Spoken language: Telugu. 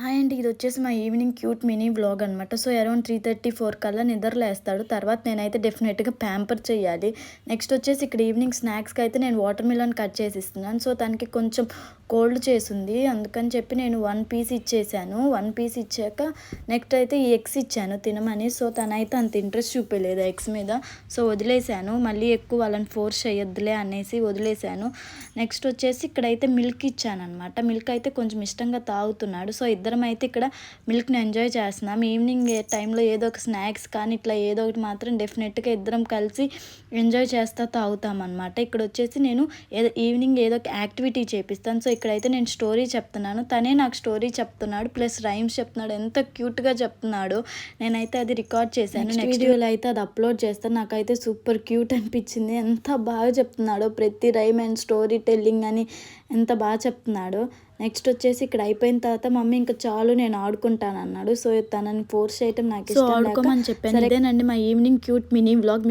హాయ్ అండి. ఇది వచ్చేసి మా ఈవినింగ్ క్యూట్ మినీ వ్లాగ్ అనమాట. సో అరౌండ్ 3:34 కల్లా నిద్రలేస్తాడు. తర్వాత నేనైతే డెఫినెట్గా ప్యాంపర్ చేయాలి. నెక్స్ట్ వచ్చేసి ఇక్కడ ఈవినింగ్ స్నాక్స్కి అయితే నేను వాటర్ మిలన్ కట్ చేసి ఇస్తున్నాను. సో తనకి కొంచెం కోల్డ్ చేసింది, అందుకని చెప్పి నేను 1 పీస్ ఇచ్చేసాను. 1 పీస్ ఇచ్చాక నెక్స్ట్ అయితే ఈ ఎగ్స్ ఇచ్చాను తినమని. సో తనైతే అంత ఇంట్రెస్ట్ చూపించలేదు ఎగ్స్ మీద. సో వదిలేశాను, మళ్ళీ ఎక్కువ వాళ్ళని ఫోర్స్ చేయొద్దులే అనేసి వదిలేశాను. నెక్స్ట్ వచ్చేసి ఇక్కడైతే మిల్క్ ఇచ్చాను అనమాట. మిల్క్ అయితే కొంచెం ఇష్టంగా తాగుతున్నాడు. సో ఇద్దరం అయితే ఇక్కడ మిల్క్ని ఎంజాయ్ చేస్తున్నాం. ఈవినింగ్ టైంలో ఏదో ఒక స్నాక్స్ కానీ ఇట్లా ఏదో ఒకటి మాత్రం డెఫినెట్గా ఇద్దరం కలిసి ఎంజాయ్ చేస్తూ తాగుతాం అనమాట. ఇక్కడ వచ్చేసి నేను ఈవినింగ్ ఏదో ఒక యాక్టివిటీ చేపిస్తాను. సో ఇక్కడైతే నేను స్టోరీ చెప్తున్నాను, తనే నాకు స్టోరీ చెప్తున్నాడు, ప్లస్ రైమ్స్ చెప్తున్నాడు. ఎంత క్యూట్గా చెప్తున్నాడు. నేనైతే అది రికార్డ్ చేశాను. నెక్స్ట్ వీడియోలో అయితే అది అప్లోడ్ చేస్తాను. నాకైతే సూపర్ క్యూట్ అనిపించింది. ఎంత బాగా చెప్తున్నాడో, ప్రతి రైమ్ అండ్ స్టోరీ టెల్లింగ్ అని ఎంత బాగా చెప్తున్నాడో. నెక్స్ట్ వచ్చేసి ఇక్కడ అయిపోయిన తర్వాత మమ్మీ ఇంకా చాలు నేను ఆడుకుంటాను అన్నాడు. సో తనని ఫోర్స్ చేయటం నాకు ఇష్టం లేక, ఆడుకోమని చెప్పాను. ఇదేనండి మా ఈవినింగ్ క్యూట్ మినీ వ్లాగ్.